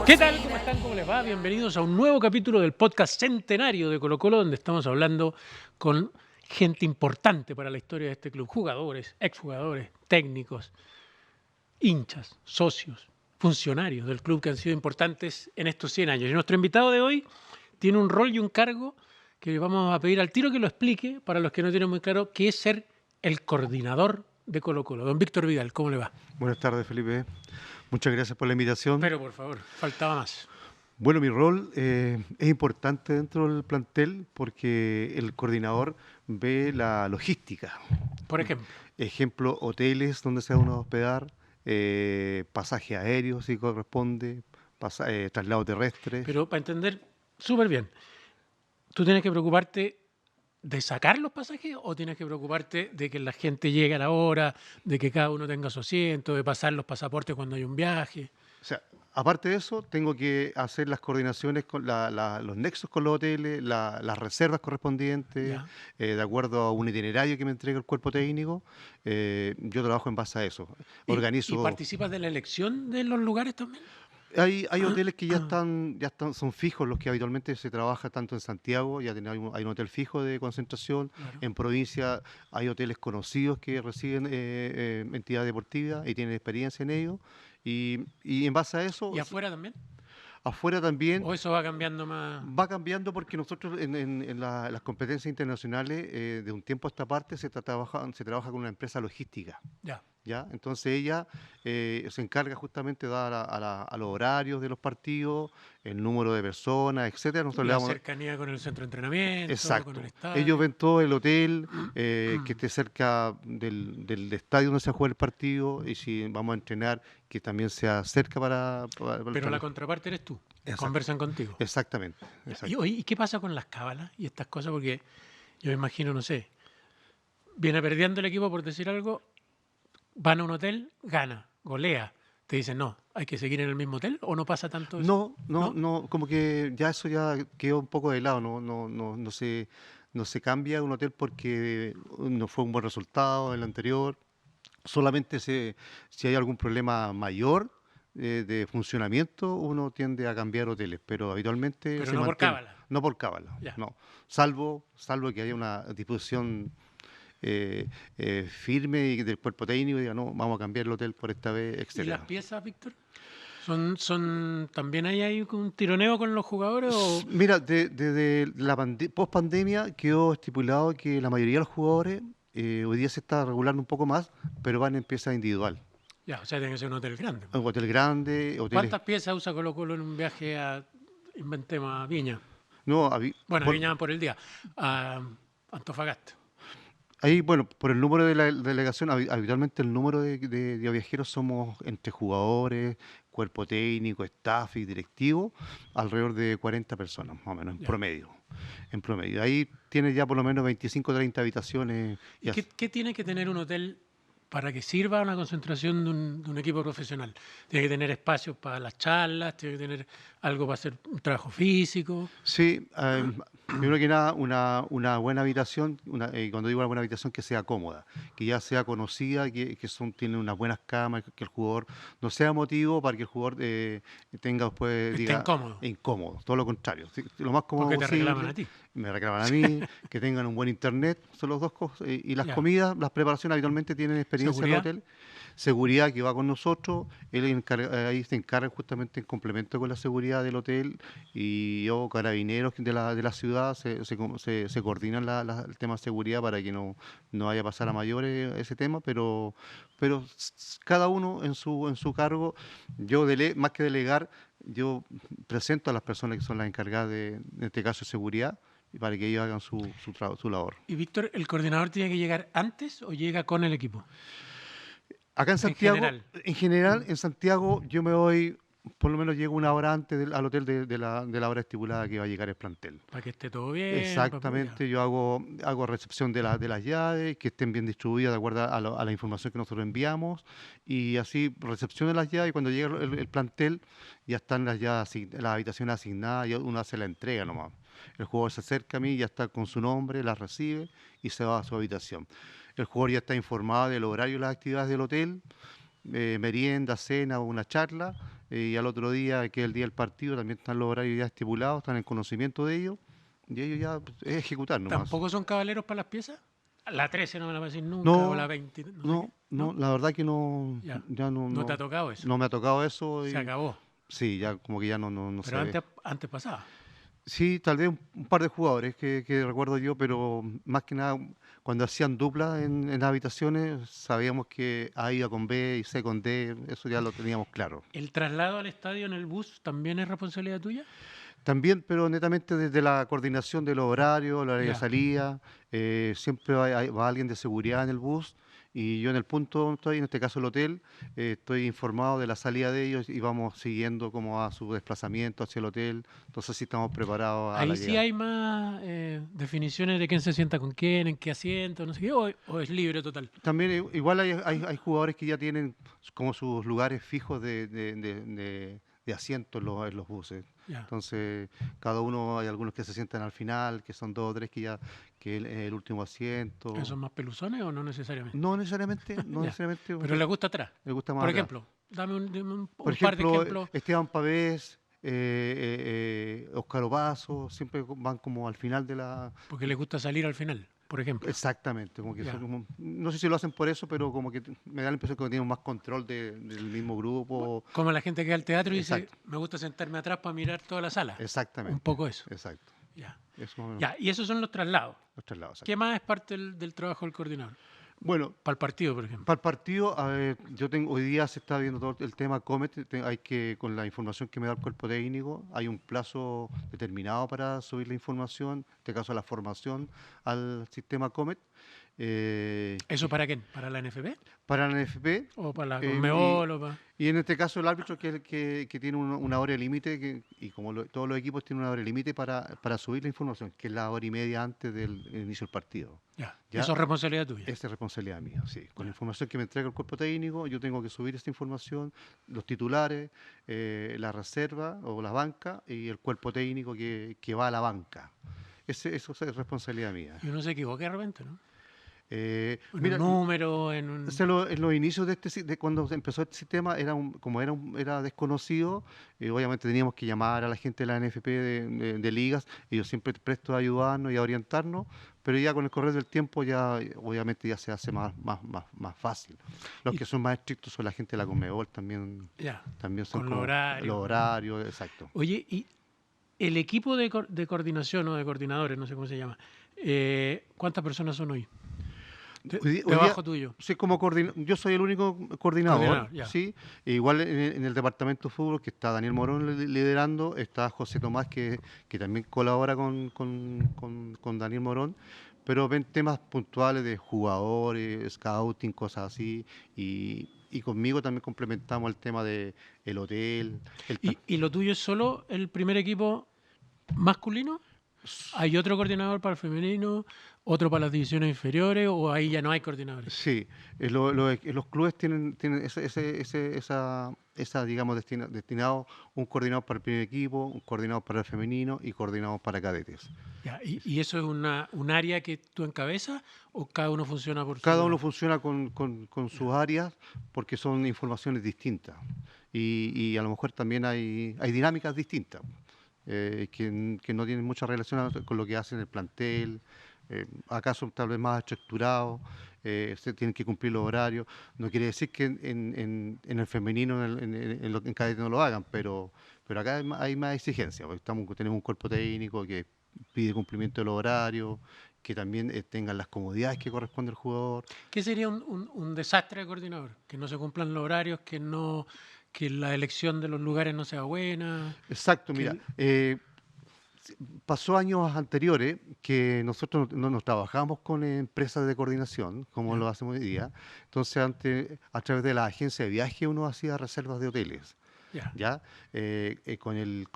¿Qué tal? ¿Cómo están? ¿Cómo les va? Bienvenidos a un nuevo capítulo del podcast centenario de Colo-Colo, donde estamos hablando con gente importante para la historia de este club. Jugadores, exjugadores, técnicos, hinchas, socios, funcionarios del club que han sido importantes en estos 100 años. Y nuestro invitado de hoy tiene un rol y un cargo que le vamos a pedir al tiro que lo explique para los que no tienen muy claro qué es ser el coordinador de Colo-Colo. Don Víctor Vidal, ¿cómo le va? Buenas tardes, Felipe. Muchas gracias por la invitación. Pero por favor, faltaba más. Bueno, mi rol es importante dentro del plantel porque el coordinador ve la logística. Por ejemplo. Ejemplo, hoteles donde se va uno a hospedar, pasaje aéreo si corresponde, traslado terrestre. Pero para entender súper bien, ¿tú tienes que preocuparte de sacar los pasajes o tienes que preocuparte de que la gente llegue a la hora, de que cada uno tenga su asiento, de pasar los pasaportes cuando hay un viaje? O sea, aparte de eso, tengo que hacer las coordinaciones con los nexos con los hoteles, las reservas correspondientes, Ya. de acuerdo a un itinerario que me entrega el cuerpo técnico. Yo trabajo en base a eso. ¿Y Organizo. participas de la elección de los lugares también? Hay hoteles que ya están, son fijos, los que habitualmente se trabaja tanto en Santiago, hay un hotel fijo de concentración. Claro. En provincia hay hoteles conocidos que reciben entidades deportivas y tienen experiencia en ello. Y en base a eso, ¿Y afuera también? afuera también ¿O eso va cambiando más? va cambiando porque nosotros en las competencias internacionales, de un tiempo a esta parte, se trabaja con una empresa logística. Ya. ¿Ya? Entonces ella se encarga justamente de dar a los horarios de los partidos, el número de personas, etcétera. Nosotros le La damos. cercanía con el centro de entrenamiento, con Exacto. el estadio. Ellos ven todo el hotel que esté cerca del estadio donde se juega el partido, y si vamos a entrenar, que también sea cerca para el Pero la partido. contraparte eres tú. Exacto. Conversan contigo. Exactamente. Ya. Exacto. ¿Y qué pasa con las cábalas y estas cosas? Porque yo me imagino, no sé, viene perdiendo el equipo por decir algo, van a un hotel, gana, golea. Te dicen, no, hay que seguir en el mismo hotel o no pasa tanto eso. No, no, no, como que ya eso ya quedó un poco de lado, no se cambia un hotel porque no fue un buen resultado el anterior. Solamente si hay algún problema mayor de funcionamiento, uno tiende a cambiar hoteles, pero habitualmente Pero se no por mantiene. cábala. No por cábala, Ya. no. Salvo que haya una disposición firme y del cuerpo técnico y diga, no, vamos a cambiar el hotel por esta vez, ¿Y etcétera. las piezas, Víctor? ¿También hay un tironeo con los jugadores o Mira, desde la post-pandemia quedó estipulado que la mayoría de los jugadores, hoy día se está regulando un poco más, pero van en pieza individual. ya, o sea, tiene que ser un hotel grande? Un hotel grande, hoteles. ¿Cuántas piezas usa Colo-Colo en un viaje inventemos, a Viña? No, Bueno, a por- Viña van por el día, a Antofagasta. ahí, bueno, por el número de la delegación, habitualmente el número de viajeros somos entre jugadores, cuerpo técnico, staff y directivo, alrededor de 40 personas, más o menos, en Ya. promedio. En promedio. Ahí tiene ya por lo menos 25 o 30 habitaciones. ¿Y qué tiene que tener un hotel para que sirva a una concentración de un equipo profesional? Tiene que tener espacios para las charlas, tiene que tener algo para hacer un trabajo físico. Sí, primero que nada, una buena habitación, y cuando digo una buena habitación, que sea cómoda, que ya sea conocida, tiene unas buenas camas, que el jugador no sea motivo para que el jugador tenga después, Esté diga, incómodo, incómodo, todo lo contrario, sí, lo más cómodo porque te reclaman posible. a ti. Me reclaman a mí, que tengan un buen internet, son los dos cosas. Y las Ya. comidas, las preparaciones habitualmente tienen experiencia en el Seguridad. hotel. Seguridad que va con nosotros, ahí se encarga justamente en complemento con la seguridad del hotel, y yo, carabineros de la ciudad, se coordinan el tema de seguridad para que no vaya a pasar a mayores ese tema, pero cada uno en su cargo. Más que delegar, yo presento a las personas que son las encargadas en este caso, de seguridad, y para que ellos hagan su labor. Y Víctor, ¿el coordinador tiene que llegar antes o llega con el equipo? Acá en En Santiago, general. en general, en Santiago yo me voy, por lo menos llego una hora antes al hotel de la hora estipulada que va a llegar el plantel. Para que esté todo bien. Exactamente, yo hago recepción de las llaves, que estén bien distribuidas de acuerdo a la información que nosotros enviamos, y así recepción de las llaves, y cuando llega el plantel ya están las llaves, las habitaciones asignadas, y uno hace la entrega nomás. El jugador se acerca a mí, ya está con su nombre, la recibe y se va a su habitación. El jugador ya está informado del horario y las actividades del hotel, merienda, cena o una charla, y al otro día, que es el día del partido, también están los horarios ya estipulados, están en conocimiento de ellos, y ellos ya pues, es ejecutar nomás. ¿Tampoco son caballeros para las piezas? La 13 no me la va a decir nunca, o la No, 20, no sé qué. no, no, ¿No? la verdad que no, Ya. ya no, No te ha tocado eso. no me ha tocado eso, Se y acabó. sí, ya como que ya no Pero se ve. antes pasaba. Sí, tal vez un par de jugadores que recuerdo yo, pero más que nada cuando hacían dupla en las habitaciones sabíamos que A iba con B y C con D, eso ya lo teníamos claro. ¿El traslado al estadio en el bus también es responsabilidad tuya? También, pero netamente desde la coordinación de los horarios, la hora de Ya. salida, siempre va alguien de seguridad en el bus y yo en el punto donde estoy, en este caso el hotel, estoy informado de la salida de ellos y vamos siguiendo cómo va su desplazamiento hacia el hotel, entonces sí estamos preparados a la Ahí sí llegada. hay más definiciones de quién se sienta con quién, en qué asiento, no sé qué, o es libre total. También igual hay jugadores que ya tienen como sus lugares fijos de asiento en los buses. Ya. Entonces, cada uno, hay algunos que se sientan al final, que son dos o tres que ya, que el último asiento. ¿Esos más peluzones o no necesariamente? No necesariamente, no Ya. necesariamente, Pero le gusta atrás. me gusta más Por atrás. ejemplo, dime Por un par de ejemplo, ejemplos, Esteban Pavés, Óscar Opaso, siempre van como al final de la. porque le gusta salir al final, por ejemplo. Exactamente, como que son Ya. como, no sé si lo hacen por eso, pero como que me da la impresión que tienen más control del mismo grupo. Como la gente que va al teatro y dice, Exacto, me gusta sentarme atrás para mirar toda la sala. Un exactamente, poco eso. exacto. Ya. Eso más o menos, Ya. Y esos son los traslados. los traslados, ¿Qué exacto. más es parte del trabajo del coordinador? Bueno, Para el partido, por ejemplo. para el partido, a ver, hoy día se está viendo todo el tema Comet, hay que, con la información que me da el cuerpo técnico, hay un plazo determinado para subir la información, en este caso la formación al sistema Comet. ¿Eso para quién? ¿Para la NFP? Para la NFP, ¿O para la y, Conmebol? O para... y en este caso el árbitro que tiene una hora de límite, y como todos los equipos tienen una hora de límite para subir la información, que es la hora y media antes del inicio del partido. Ya. ¿Ya? Eso es responsabilidad tuya. Esa es responsabilidad mía, sí. Con la información que me entrega el cuerpo técnico, yo tengo que subir esta información, los titulares, la reserva o la banca y el cuerpo técnico que va a la banca. Eso es responsabilidad mía. Y uno se equivoca de repente, ¿no? En Mira, un número, en un... en los inicios de cuando empezó este sistema, como era desconocido, obviamente teníamos que llamar a la gente de la NFP de ligas, ellos siempre prestos a ayudarnos y a orientarnos, pero ya con el correr del tiempo ya obviamente ya se hace más fácil. Los Y- que son más estrictos son la gente de la Conmebol, Ya. también son Con los como horarios. los horarios, exacto. Oye, y el equipo de coordinación o de coordinadores, no sé cómo se llama, ¿cuántas personas son hoy? Hoy día Debajo tuyo. soy como yo soy el único coordinador, Coordinador, ya. ¿sí? E igual en el departamento de fútbol que está Daniel Morón liderando, está José Tomás que también colabora con Daniel Morón, pero ven temas puntuales de jugadores, scouting, cosas así, y conmigo también complementamos el tema de el hotel, ¿Y lo tuyo es solo el primer equipo masculino? ¿Hay otro coordinador para el femenino? ¿Otro para las divisiones inferiores? ¿O ahí ya no hay coordinadores? Sí, los clubes tienen esa digamos, destinado un coordinador para el primer equipo, un coordinador para el femenino y coordinador para cadetes. Ya, ¿y eso es un área que tú encabezas o cada uno funciona por su Cada uno lado? funciona con sus áreas porque son informaciones distintas y a lo mejor también hay dinámicas distintas que no tienen mucha relación con lo que hacen el plantel. Acaso tal vez más estructurado, se tienen que cumplir los horarios. No quiere decir que en el femenino, en cadete no lo hagan, pero acá hay más exigencia, porque tenemos un cuerpo técnico que pide cumplimiento de los horarios, que también tengan las comodidades que corresponde al jugador. ¿Qué sería un desastre de coordinador? Que no se cumplan los horarios, que la elección de los lugares no sea buena. Exacto, que mira, el- pasó años anteriores que nosotros no nos trabajábamos con empresas de coordinación, como Ya. lo hacemos hoy día. Entonces, antes, a través de la agencia de viaje, uno hacía reservas de hoteles. Ya. ¿Ya? Con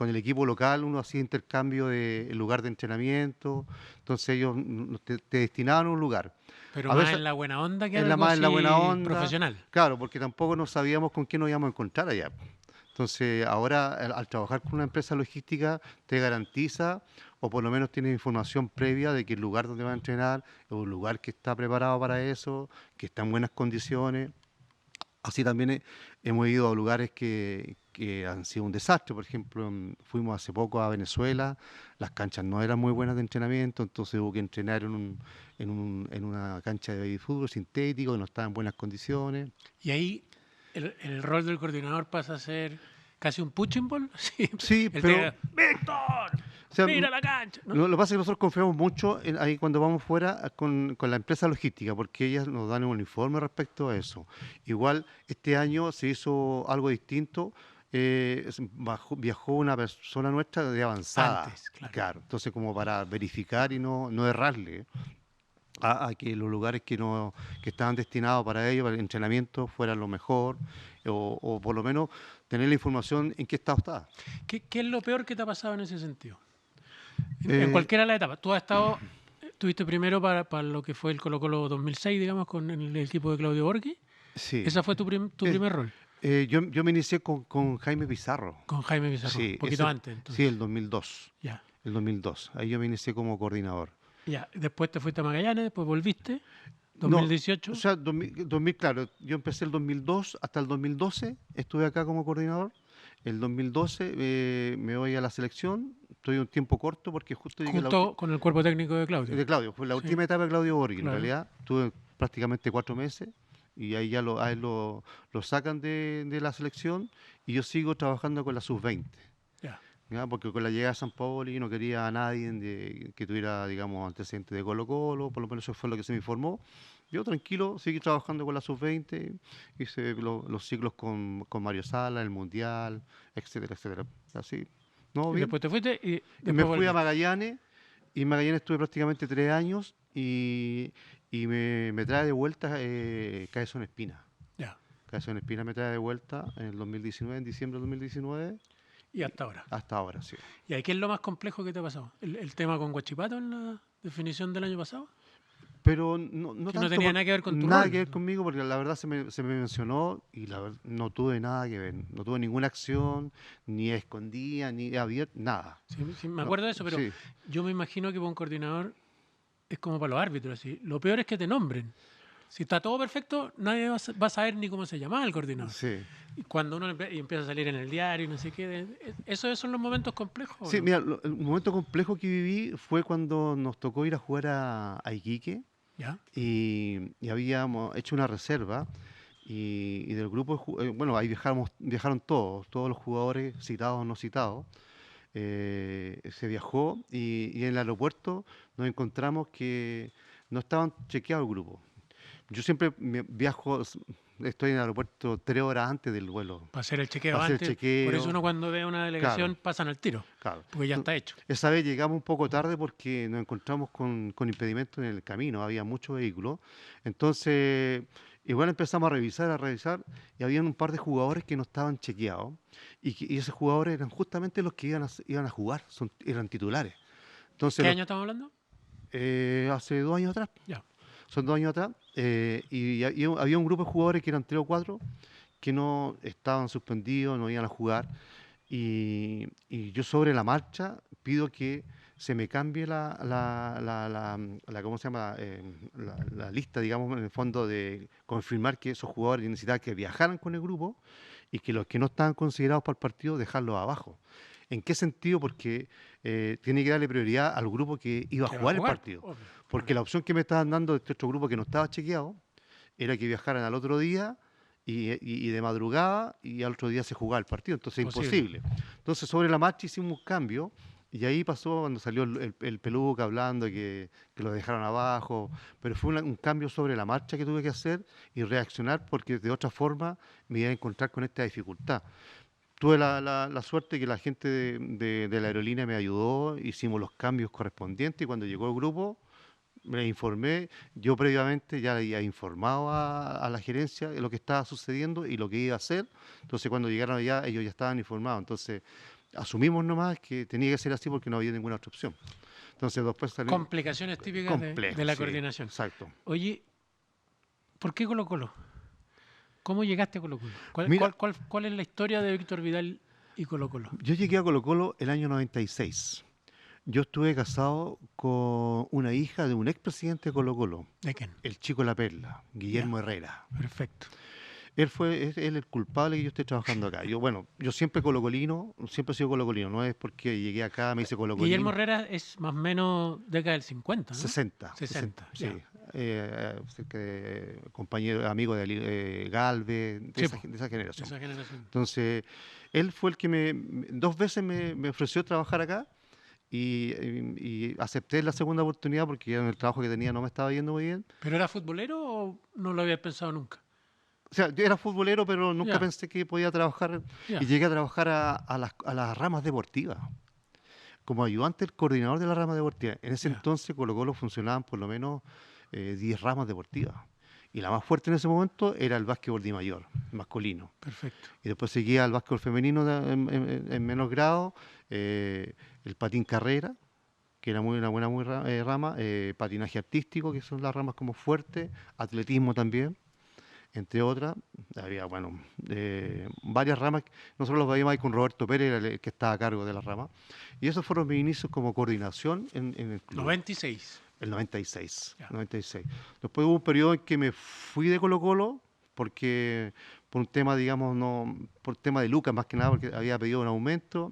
el equipo local uno hacía intercambio de lugar de entrenamiento, entonces ellos te destinaban a un lugar. Pero A más veces en la buena onda que en la algo más en la buena así onda, profesional. claro, porque tampoco no sabíamos con quién nos íbamos a encontrar allá. Entonces, ahora al trabajar con una empresa logística te garantiza, o por lo menos tienes información previa de que el lugar donde va a entrenar es un lugar que está preparado para eso, que está en buenas condiciones. Así también hemos ido a lugares que han sido un desastre. Por ejemplo, fuimos hace poco a Venezuela, las canchas no eran muy buenas de entrenamiento, entonces hubo que entrenar en una cancha de fútbol sintético que no estaba en buenas condiciones. Y ahí el rol del coordinador pasa a ser casi un punching ball. Sí, Sí, el pero te ¡Víctor! o sea, ¡Mira la cancha! ¿No? lo que pasa es que nosotros confiamos mucho ahí cuando vamos fuera con la empresa logística, porque ellas nos dan un informe respecto a eso. Igual este año se hizo algo distinto. Viajó una persona nuestra de avanzada, Antes, claro. claro. Entonces, como para verificar y no errarle a que los lugares que estaban destinados para ello, para el entrenamiento, fueran lo mejor, o por lo menos tener la información en qué estado está. ¿Qué es lo peor que te ha pasado en ese sentido? En Eh, cualquiera de las etapas. Tú has estado, estuviste primero para lo que fue el Colo-Colo 2006, digamos, con el equipo de Claudio Borghi. sí. Ese fue tu Eh, primer rol, yo me inicié con Jaime Pizarro. con Jaime Pizarro, un Sí, poquito antes, sí, entonces. el 2002. Ya, El 2002. Ahí yo me inicié como coordinador. ya. Después te fuiste a Magallanes, después volviste, No, o 2018. sea, 2000, claro, yo empecé el 2002 hasta el 2012, estuve acá como coordinador. El 2012 me voy a la selección, estoy un tiempo corto porque justo llegué a Junto con el cuerpo técnico de Claudio. de Claudio, fue la Sí, última etapa de Claudio Borghi, en claro. realidad. Tuve prácticamente 4 meses y ahí ya a él lo sacan de la selección y yo sigo trabajando con la sub-20. Ya. ¿Ya? Porque con la llegada de San Paoli no quería a nadie que tuviera, digamos, antecedentes de Colo-Colo, por lo menos eso fue lo que se me informó. Yo tranquilo, seguí trabajando con la sub-20, hice los ciclos con Mario Sala, el Mundial, etcétera, etcétera. Así, ¿no? Y Bien. después te fuiste y Y me después fui a volviste. Magallanes, y en Magallanes estuve prácticamente 3 años, y me trae de vuelta Caezón Espina. Ya. Caezón Espina me trae de vuelta en el 2019, en diciembre del 2019, Y hasta ahora. hasta ahora, sí. ¿Y ahí qué es lo más complejo que te ha pasado? ¿El tema con Guachipato en la definición del año pasado? Pero no Que no tanto, tenía nada que ver con tu nada rol. que ver conmigo, porque la verdad se me mencionó y no tuve nada que ver. No tuve ninguna acción, ni escondida, ni abierta, nada. Sí, sí, me No, acuerdo de eso, pero sí, yo me imagino que para un coordinador es como para los árbitros. Así. Lo peor es que te nombren. Si está todo perfecto, nadie va a saber ni cómo se llamaba el coordinador. sí. Y cuando uno y empieza a salir en el diario y no sé qué, esos son los momentos complejos, ¿o Sí, no? mira, un momento complejo que viví fue cuando nos tocó ir a jugar a Iquique ¿Ya? y habíamos hecho una reserva y del grupo, bueno, ahí viajaron todos los jugadores citados o no citados. Se viajó y en el aeropuerto nos encontramos que no estaban chequeados el grupo. Yo siempre viajo, estoy en el aeropuerto 3 horas antes del vuelo Para hacer el chequeo para hacer el antes. Por eso chequeo. uno cuando ve una Claro, delegación pasan al tiro, claro. porque ya está hecho. Esa vez llegamos un poco tarde porque nos encontramos con impedimentos en el camino, había muchos vehículos. Entonces, igual empezamos a revisar, y había un par de jugadores que no estaban chequeados. Y esos jugadores eran justamente los que iban a jugar, eran titulares. Entonces, ¿Qué año estamos hablando? hace 2 años atrás, Ya. son 2 años atrás, y había un grupo de jugadores que eran 3 o 4 que no estaban suspendidos, no iban a jugar. Y yo sobre la marcha pido que se me cambie ¿cómo se llama? La lista, digamos, en el fondo, de confirmar que esos jugadores necesitaban que viajaran con el grupo y que los que no estaban considerados para el partido dejarlos abajo. ¿En qué sentido? Porque tiene que darle prioridad al grupo que iba a Que va a jugar el jugar, partido. obvio. Porque la opción que me estaban dando de este otro grupo que no estaba chequeado era que viajaran al otro día y de madrugada, y al otro día se jugaba el partido. Entonces, Imposible. imposible. Entonces, sobre la marcha hicimos un cambio, y ahí pasó cuando salió el Peluca hablando que lo dejaron abajo, pero fue un cambio sobre la marcha que tuve que hacer y reaccionar, porque de otra forma me iba a encontrar con esta dificultad. Tuve la suerte que la gente de la aerolínea me ayudó, hicimos los cambios correspondientes, y cuando llegó el grupo me informé. Yo previamente ya había informado a la gerencia de lo que estaba sucediendo y lo que iba a hacer. Entonces, cuando llegaron allá, ellos ya estaban informados. Entonces, asumimos nomás que tenía que ser así porque no había ninguna otra opción. Entonces, después salió Complicaciones típicas complejo, de la sí, coordinación. exacto. Oye, ¿por qué Colo-Colo? ¿Cómo llegaste a Colo-Colo? Mira, ¿Cuál es la historia de Víctor Vidal y Colo-Colo? yo llegué a Colo-Colo el año 96. Yo estuve casado con una hija de un expresidente de Colo-Colo, ¿De quién? el Chico La Perla, Ya, Guillermo Herrera. perfecto. Es él el culpable que yo esté trabajando acá. Yo siempre colocolino, siempre he sido colocolino, no es porque llegué acá, me hice Guillermo colocolino. Herrera es más o menos década del 50, ¿no? 60, 60, 60, sí. ya. Cerca de compañero, amigo de Galvez, Sí, po, de esa de generación. esa generación. Entonces, él fue el que dos veces me ofreció trabajar acá y acepté la segunda oportunidad porque ya en el trabajo que tenía no me estaba yendo muy bien. ¿Pero era futbolero o no lo habías pensado nunca? O sea, yo era futbolero, pero nunca Ya, pensé que podía trabajar y ya, llegué a trabajar a las ramas deportivas, como ayudante del coordinador de las ramas deportivas. En ese ya, entonces Colo-Colo funcionaban por lo menos 10 ramas deportivas. Y la más fuerte en ese momento era el básquetbol de mayor, masculino. perfecto. Y después seguía el básquetbol femenino en menor grado, el patín carrera, que era una buena rama, patinaje artístico, que son las ramas como fuertes, atletismo también, entre otras. Había, bueno, varias ramas. Nosotros los veíamos ahí con Roberto Pérez, era el que estaba a cargo de las ramas. Y esos fueron mis inicios como coordinación en el club. 96. El 96, Ya, 96. Después hubo un periodo en que me fui de Colo-Colo porque por un tema, digamos, no, por tema de lucas más que nada, porque había pedido un aumento.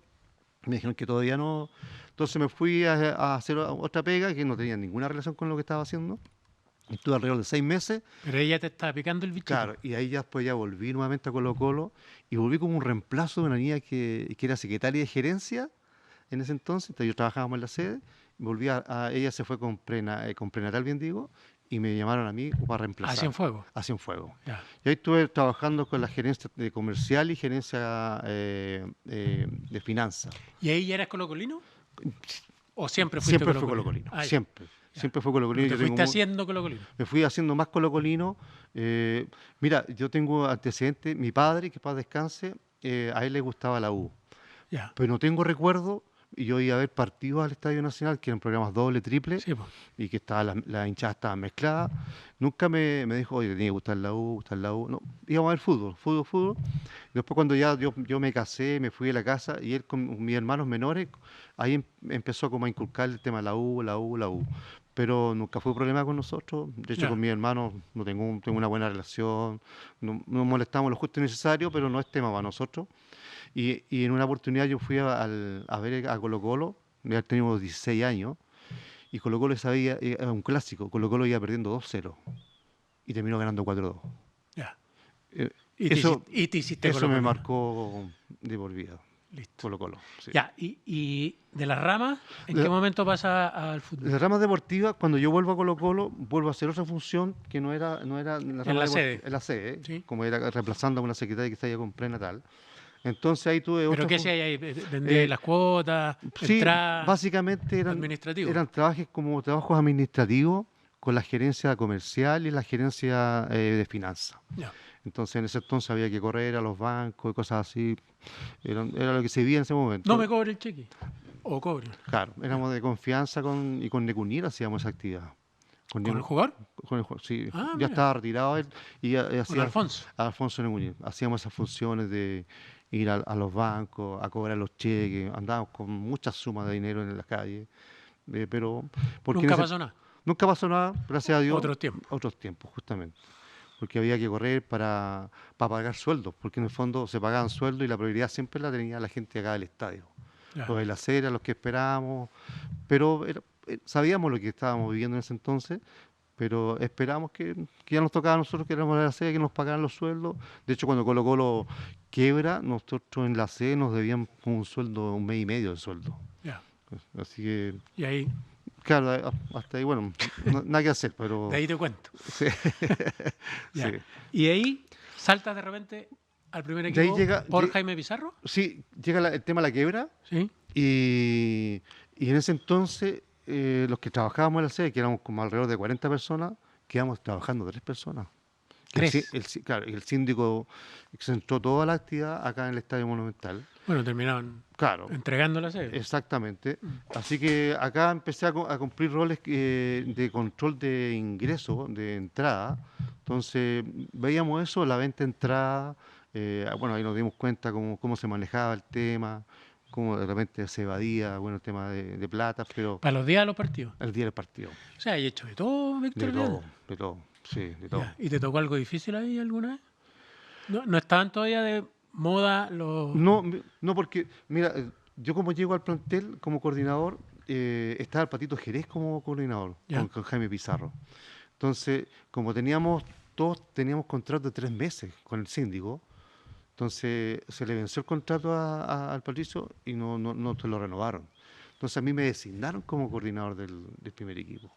Me dijeron que todavía no. Entonces me fui a hacer otra pega que no tenía ninguna relación con lo que estaba haciendo. Estuve alrededor de 6 meses, pero ella te estaba picando el bichito. claro, y ahí ya después ya volví nuevamente a Colo-Colo y volví como un reemplazo de una niña que era secretaria de gerencia en ese entonces yo trabajábamos en la sede, ella se fue con prenatal, bien digo, y me llamaron a mí para Así en reemplazar, fuego. hacia un fuego. Ya. Y ahí estuve trabajando con la gerencia de comercial y gerencia de finanzas. ¿Y ahí ya eras colocolino? ¿O siempre fuiste Siempre fue colocolino? colocolino, Ah, ya, siempre. ya. Siempre fue Pero colocolino. te fuiste haciendo colocolino. Me fui haciendo más colocolino. Mira, yo tengo antecedentes. Mi padre, que paz descanse, a él le gustaba la U. Ya. Pero no tengo recuerdo, y yo iba a ver partidos al Estadio Nacional, que eran programas doble, triple, Sí, pues. y que estaba la hinchada estaba mezclada. Nunca me dijo, oye, te tiene que gustar la U, gustar la U. No, íbamos a ver fútbol, fútbol, fútbol. Después cuando ya yo me casé, me fui de la casa, y él con mis hermanos menores, ahí empezó como a inculcar el tema de la U, la U, la U. Pero nunca fue problema con nosotros. De hecho, con Ya. mis hermanos no tengo una buena relación. No, nos molestamos lo justo y necesario, pero no es tema para nosotros. Y en una oportunidad yo fui a ver a Colo Colo, ya teníamos 16 años, y Colo Colo sabía, era un clásico, Colo Colo iba perdiendo 2-0 y terminó ganando 4-2. Ya. Eh, Y eso, te hiciste eso me colocolino. marcó de por vida, Listo. Colo Colo. Sí. Ya. ¿Y de las ramas, en qué La- momento pasa al fútbol? Las ramas deportivas, cuando yo vuelvo a Colo Colo, vuelvo a hacer otra función que no era en la En rama la deportiva, sede. en la sede, Sí. como era reemplazando a una secretaria que estaba ya con prenatal. Entonces ahí tuve ¿Pero otra qué función. hacía ahí? ¿Vendía las cuotas? Sí, ¿Entrada? básicamente ¿Administrativo? eran trabajos administrativos con la gerencia comercial y la gerencia de finanzas. Ya. Entonces en ese entonces había que correr a los bancos y cosas así. Era lo que se vivía en ese No momento. me cobre el cheque. O cobre. Claro, Ya. éramos de confianza y con Necunir hacíamos esa actividad. Con, ¿Con el Necu- jugador? sí, Ah, ya mira. estaba retirado él y Con hacía Alfonso. Alfonso Necunir. Hacíamos esas funciones de ir a los bancos, a cobrar los cheques. Andábamos con muchas sumas de dinero en la calle. Pero porque Nunca pasó nada. nunca pasó nada, gracias a Dios, Otros tiempos. otros tiempos, justamente. Porque había que correr para pagar sueldos, porque en el fondo se pagaban sueldos y la prioridad siempre la tenía la gente acá del estadio. Ya. Los de la acera, los que esperábamos, pero sabíamos lo que estábamos viviendo en ese entonces, pero esperamos que ya nos tocaba a nosotros que éramos de la sede, que nos pagaran los sueldos. De hecho, cuando Colo Colo quiebra, nosotros en la sede nos debían un sueldo, un mes y medio de sueldo. Ya. Así que, Y ahí, claro, hasta ahí, bueno, nada que hacer, pero de ahí te cuento. sí, Ya. sí. Y ahí saltas de repente al primer De ahí equipo llega, por Jaime Pizarro. sí, llega el tema de la quiebra Sí. y en ese entonces los que trabajábamos en la sede, que éramos como alrededor de 40 personas, quedamos trabajando 3 personas. Tres. Claro, el síndico centró toda la actividad acá en el Estadio Monumental. Bueno, terminaron Claro, entregando la sede. exactamente. Así que acá empecé a cumplir roles de control de ingreso, de entrada. Entonces veíamos eso, la venta de entrada. Bueno, ahí nos dimos cuenta cómo se manejaba el tema, cómo de repente se evadía, bueno, el tema de plata, pero Para los días de los partidos. el día del partido. O sea, hay hecho de todo, Víctor Vidal. De todo, sí, de todo. Ya. ¿Y te tocó algo difícil ahí alguna vez? No estaban todavía de moda los... No, no porque, mira, yo como llego al plantel como coordinador, estaba el Patito Jerez como coordinador, Ya. con Jaime Pizarro. Entonces, como todos teníamos contrato de 3 meses con el síndico, entonces se le venció el contrato al Patricio y no se lo renovaron. Entonces a mí me designaron como coordinador del primer equipo.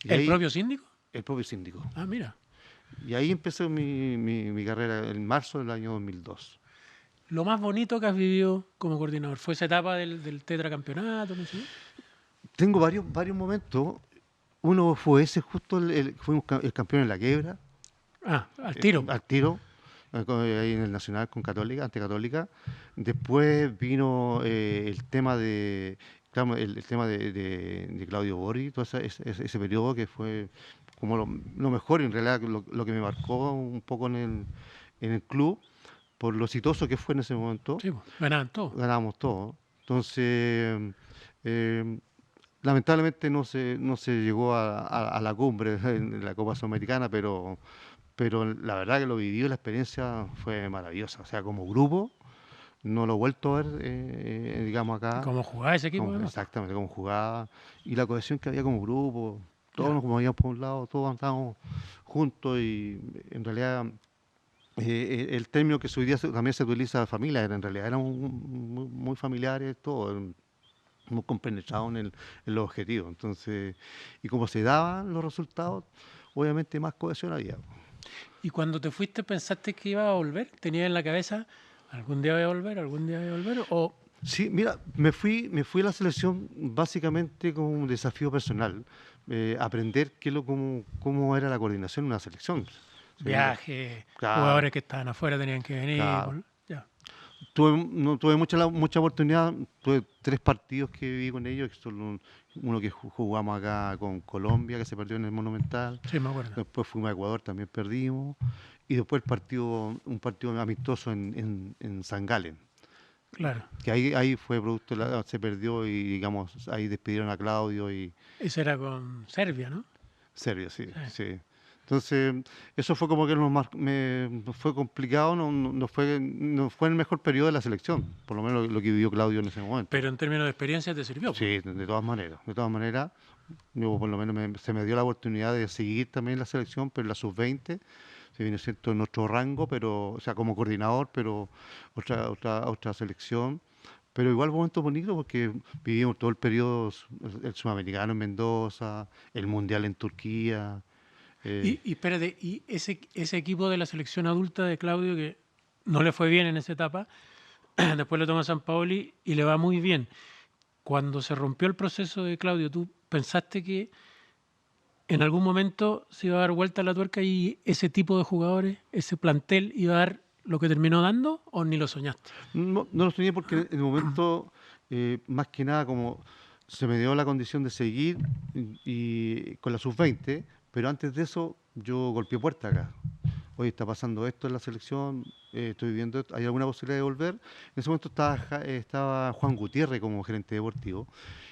Y ¿El ahí, propio síndico? el propio síndico. Ah, mira. Y ahí empezó mi carrera en marzo del año 2002. Lo más bonito que has vivido como coordinador fue esa etapa del tetracampeonato, no sé. Tengo varios momentos. Uno fue ese, justo fuimos el campeón en la quiebra, Ah, al tiro. al tiro, ahí en el Nacional con Católica, ante Católica. Después vino el tema claro, el tema de Claudio Borghi, todo ese periodo que fue como lo mejor, en realidad lo que me marcó un poco en el club, por lo exitoso que fue en ese momento. Sí, pues, ganaban todo. Ganábamos todo. Entonces, eh, lamentablemente no se llegó a la cumbre en la Copa Sudamericana, pero la verdad que lo vivido, la experiencia fue maravillosa. O sea, como grupo, no lo he vuelto a ver, digamos, acá, ¿Cómo jugaba ese equipo, además? exactamente cómo jugaba y la cohesión que había como grupo. Todos Ya. nos movíamos por un lado, todos andábamos juntos y en realidad el término que hoy día también se utiliza familia, en realidad eran muy familiares, todos, muy compenetrados en los objetivos. Entonces, y como se daban los resultados, obviamente más cohesión había. ¿Y cuando te fuiste pensaste que iba a volver? ¿Tenías en la cabeza algún día voy a volver, algún día voy a volver? ¿O Sí, mira, me fui a la selección básicamente como un desafío personal, aprender cómo era la coordinación en una selección. Sí, viajes, claro, jugadores que estaban afuera tenían que venir? claro. Ya, No tuve mucha oportunidad, tuve 3 partidos que viví con ellos, que son uno que jugamos acá con Colombia, que se perdió en el Monumental, sí, me acuerdo. después fuimos a Ecuador, también perdimos, y después un partido amistoso en San Galen, Claro. que ahí fue producto, se perdió y digamos, ahí despidieron a Claudio y Ese era con Serbia, ¿no? Serbia, sí, Sí. sí. Entonces, eso fue como que fue complicado, no fue el mejor periodo de la selección, por lo menos lo que vivió Claudio en ese momento. Pero en términos de experiencia te sirvió, po. Sí, de todas maneras, yo por lo menos se me dio la oportunidad de seguir también la selección, pero en la sub-20, se viene siendo en otro rango, pero, o sea, como coordinador, pero otra selección. Pero igual momentos bonitos porque vivimos todo el periodo, el sudamericano en Mendoza, el mundial en Turquía. eh, Y espérate, y ese equipo de la selección adulta de Claudio, que no le fue bien en esa etapa, después lo toma San Paoli y le va muy bien. Cuando se rompió el proceso de Claudio, ¿tú pensaste que en algún momento se iba a dar vuelta la tuerca y ese tipo de jugadores, ese plantel, iba a dar lo que terminó dando o ni lo soñaste? no lo soñé porque en el momento, más que nada, como se me dio la condición de seguir y con la sub-20, pero antes de eso yo golpeé puerta acá. Hoy está pasando esto en la selección, estoy viendo esto, ¿hay alguna posibilidad de volver? En ese momento estaba Juan Gutiérrez como gerente deportivo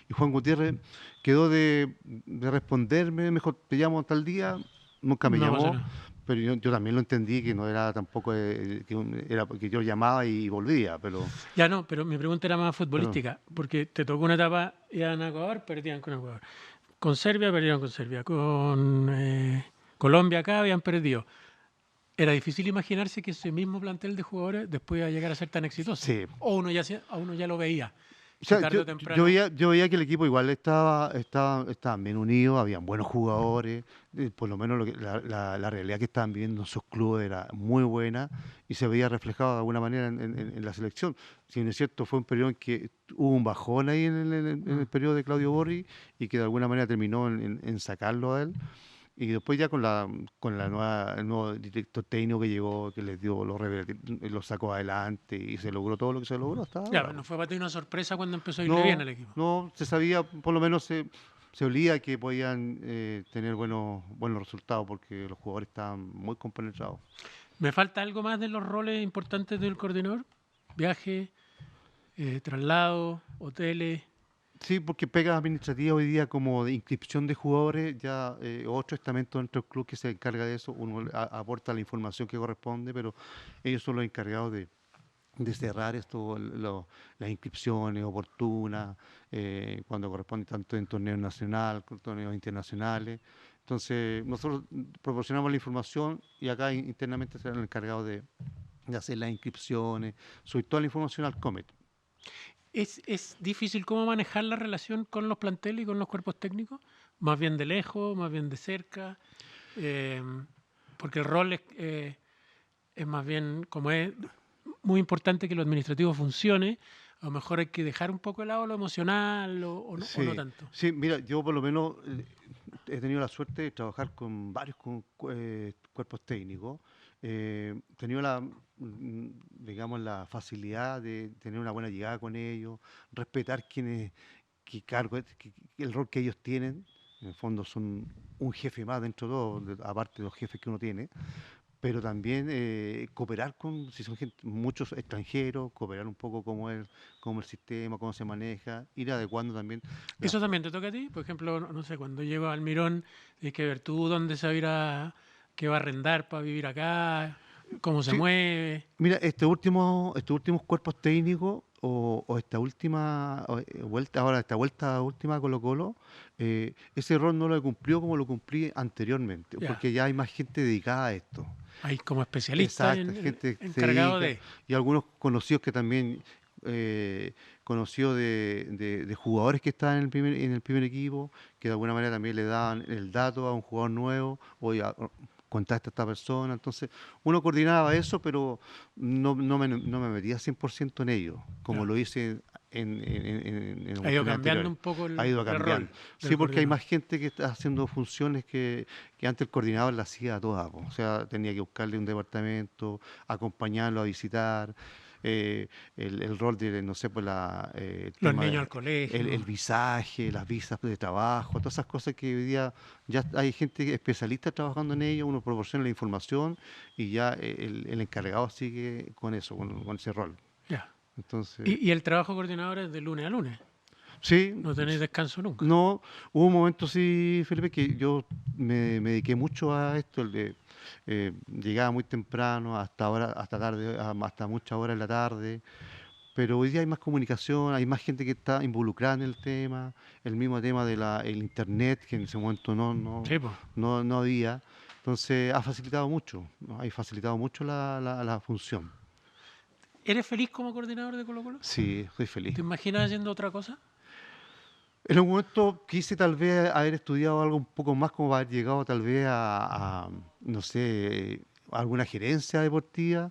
y Juan Gutiérrez quedó de responderme, mejor te llamo tal día, nunca me No pasa llamó, nada. pero yo también lo entendí que no era tampoco era porque yo llamaba y volvía, Ya no, pero mi pregunta era más pero futbolística, porque te tocó una etapa, iban a Ecuador, perdían con Ecuador. Con Serbia perdieron con Serbia. Con Colombia acá habían perdido. Era difícil imaginarse que ese mismo plantel de jugadores después iba a llegar a ser tan exitoso. sí. O a uno ya lo veía, O que sea, tarde yo, o yo temprano... veía, yo veía que el equipo igual estaban bien unidos, habían buenos jugadores, por lo menos la realidad que estaban viviendo en sus clubes era muy buena y se veía reflejado de alguna manera en la selección. Si bien es cierto, fue un periodo en que hubo un bajón ahí en el Mm. periodo de Claudio Borghi y que de alguna manera terminó en sacarlo a él. Y después ya el nuevo director técnico que llegó, que les dio los sacó adelante y se logró todo lo que se logró hasta Ya, ahora. pero no fue para ti una sorpresa cuando empezó a irle bien No, al equipo. no, se sabía, por lo menos se olía que podían tener buenos resultados porque los jugadores estaban muy compenetrados. ¿Me falta algo más de los roles importantes del coordinador? Viaje, traslado, hoteles. Sí, porque pegas administrativas hoy día como de inscripción de jugadores, ya otro estamento dentro del club que se encarga de eso, uno aporta la información que corresponde, pero ellos son los encargados de cerrar esto, las inscripciones oportunas, cuando corresponde tanto en torneos nacionales como torneos internacionales. Entonces, nosotros proporcionamos la información y acá internamente serán los encargados de hacer las inscripciones, subir toda la información al COMET. Es difícil cómo manejar la relación con los planteles y con los cuerpos técnicos? Más bien de lejos, más bien de cerca. Eh, Porque el rol es más bien, como es muy importante que lo administrativo funcione, a lo mejor hay que dejar un poco de lado lo emocional o no Sí, tanto. sí, mira, yo por lo menos he tenido la suerte de trabajar con varios cuerpos técnicos. He tenido digamos, la facilidad de tener una buena llegada con ellos, respetar qué cargo, el rol que ellos tienen. En el fondo son un jefe más dentro de todo, aparte de los jefes que uno tiene, pero también cooperar con, si son muchos extranjeros, cooperar un poco cómo el sistema, cómo se maneja, ir adecuando también. la- ¿Eso también te toca a ti? Por ejemplo, no sé, cuando llego al Mirón, tienes que ver tú dónde se va a ir qué va a arrendar para vivir acá, cómo se sí, mueve. mira, estos últimos cuerpos técnicos o esta última vuelta, ahora esta vuelta última a Colo-Colo, ese rol no lo cumplió como lo cumplí anteriormente, Ya, porque ya hay más gente dedicada a esto. hay como especialistas Exacto, gente que se encargados dedica de... y algunos conocidos que también conocidos de jugadores que estaban en el primer equipo, que de alguna manera también le daban el dato a un jugador nuevo, oye, contacta a esta persona. Entonces, uno coordinaba eso, pero no me metía 100% en ello, como Ya. lo hice en Ha ido oportunidades cambiando anteriores. un poco Ha ido el rol cambiando. Sí, del porque hay coordinador. más gente que está haciendo funciones que antes el coordinador las hacía todas, po. O sea, tenía que buscarle un departamento, acompañarlo a visitar, eh, el rol de, no sé, pues el Los tema niños al el colegio. visaje, las visas de trabajo, todas esas cosas que hoy día ya hay gente especialista trabajando en ello, uno proporciona la información y ya el encargado sigue con eso, con ese rol. Ya. Entonces, Y el trabajo coordinador es de lunes a lunes. sí, No tenéis descanso nunca. no, hubo un momento, sí, Felipe, que yo me dediqué mucho a esto, llegaba muy temprano, hasta ahora, hasta tarde, hasta muchas horas de la tarde, pero hoy día hay más comunicación, hay más gente que está involucrada en el tema, el mismo tema de el internet, que en ese momento Sí, pues. no había, entonces ha facilitado mucho, ¿no? Ha facilitado mucho la función. ¿Eres feliz como coordinador de Colo Colo? Sí, estoy feliz. ¿Te imaginas haciendo otra cosa? En un momento quise tal vez haber estudiado algo un poco más, como haber llegado tal vez no sé, a alguna gerencia deportiva,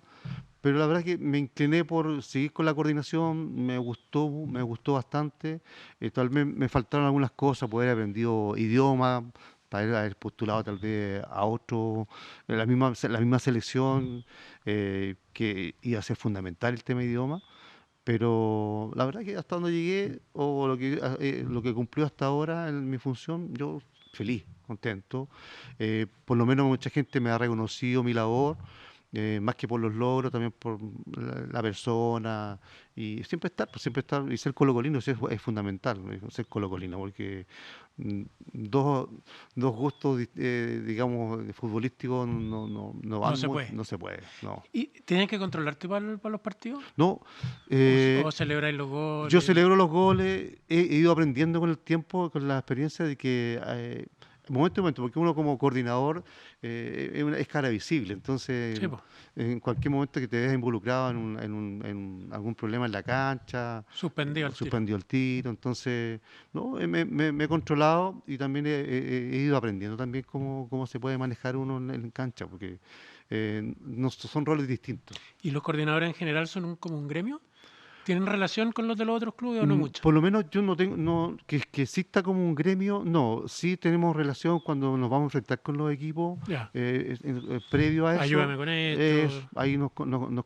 pero la verdad que me incliné por seguir con la coordinación, me gustó bastante. Tal vez me faltaron algunas cosas, poder haber aprendido idioma, para haber postulado tal vez a otro, la misma selección, que iba a ser fundamental el tema idioma. Pero la verdad que hasta donde llegué, o lo que cumplió hasta ahora en mi función, yo feliz, contento. Por lo menos mucha gente me ha reconocido mi labor, más que por los logros, también por la persona. Y siempre estar, y ser colocolino es fundamental, ¿no? Ser colocolino, porque mm, dos, dos gustos, digamos, futbolísticos no No van se muy, puede. no se puede, no. ¿Y tienes que controlarte para los partidos? No, O celebráis los yo goles? celebro los goles, he ido aprendiendo con el tiempo, con la experiencia de que momento a momento, porque uno como coordinador es cara visible, entonces Sí, pues. en cualquier momento que te veas involucrado en algún problema en la cancha, Suspendido al tiro. suspendió el tiro, entonces no, me he controlado y también he ido aprendiendo también cómo se puede manejar uno en cancha, porque no son roles distintos. ¿Y los coordinadores en general son como un gremio? ¿Tienen relación con los de los otros clubes o no mucho? Por lo menos yo no tengo, que exista como un gremio, no, sí tenemos relación cuando nos vamos a enfrentar con los equipos, Ya. previo a eso, Ayúdame con esto. ahí nos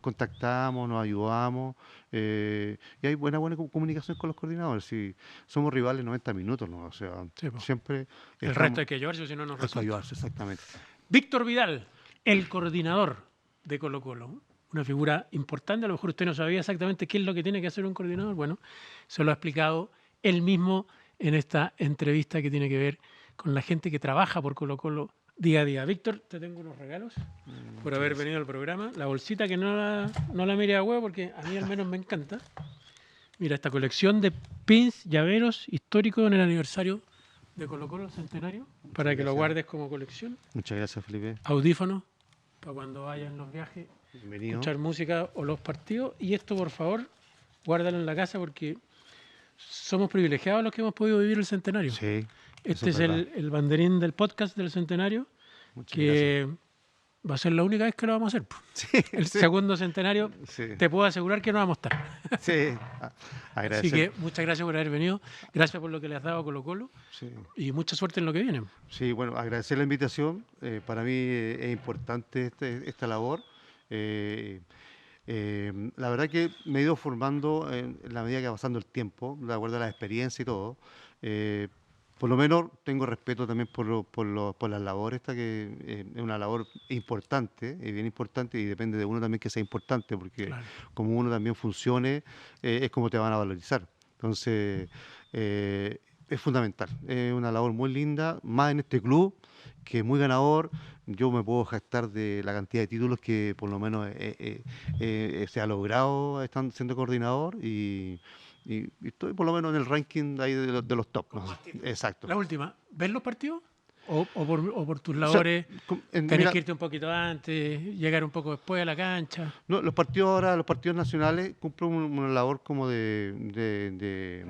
contactamos, nos ayudamos, y hay buena comunicación con los coordinadores, sí, somos rivales 90 minutos, ¿no? O sea, Sí, po. siempre El resto estamos, hay que llevarse, si no nos hay que resulta. ayudarse, exactamente. Víctor Vidal, el coordinador de Colo Colo. Una figura importante. A lo mejor usted no sabía exactamente qué es lo que tiene que hacer un coordinador. Bueno, se lo ha explicado él mismo en esta entrevista que tiene que ver con la gente que trabaja por Colo-Colo día a día. Víctor, te tengo unos regalos por haber venido al programa. La bolsita que no la mire a huevo porque a mí al menos me encanta. Mira, esta colección de pins, llaveros históricos en el aniversario de Colo-Colo centenario, para que lo guardes como colección. Muchas gracias, Felipe. Audífonos, para cuando vayas en los viajes, Bienvenido. escuchar música o los partidos. Y esto, por favor, guárdalo en la casa porque somos privilegiados los que hemos podido vivir el centenario. Sí. Este es el banderín del podcast del centenario, Muchas que va a ser la única vez que lo vamos a hacer. Sí, El segundo centenario, sí, te puedo asegurar que no vamos a estar. sí. Así Agradecer. que muchas gracias por haber venido, gracias por lo que le has dado a Colo-Colo Sí. y mucha suerte en lo que viene. Sí, bueno, agradecer la invitación. Para mí es importante esta labor. La verdad que me he ido formando en la medida que va pasando el tiempo, de acuerdo a la experiencia y todo. Por lo menos tengo respeto también por las labores, esta que es una labor importante, bien importante, y depende de uno también que sea importante, porque Claro. como uno también funcione, es como te van a valorizar. Entonces, es fundamental, es una labor muy linda, más en este club, que es muy ganador. Yo me puedo jactar de la cantidad de títulos que por lo menos se ha logrado estando siendo coordinador y estoy por lo menos en el ranking ahí de los top. ¿No? Exacto. La última, ¿ves los partidos? ¿O por tus O sea, labores tenés mira, que irte un poquito antes, llegar un poco después a la cancha? no, los partidos ahora, los partidos nacionales cumplen una labor como de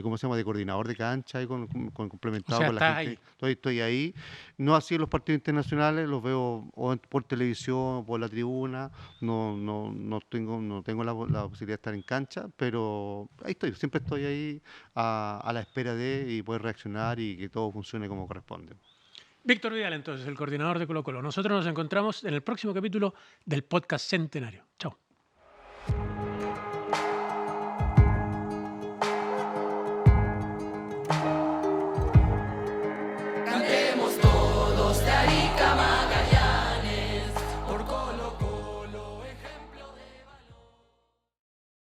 ¿cómo se llama? De coordinador de cancha y complementado O sea, con la estás gente. ahí. Estoy ahí. No así los partidos internacionales, los veo por televisión o por la tribuna. No tengo la posibilidad de estar en cancha, pero ahí estoy. Siempre estoy ahí a la espera de y poder reaccionar y que todo funcione como corresponde. Víctor Vidal, entonces, el coordinador de Colo-Colo. Nosotros nos encontramos en el próximo capítulo del podcast Centenario. Chao.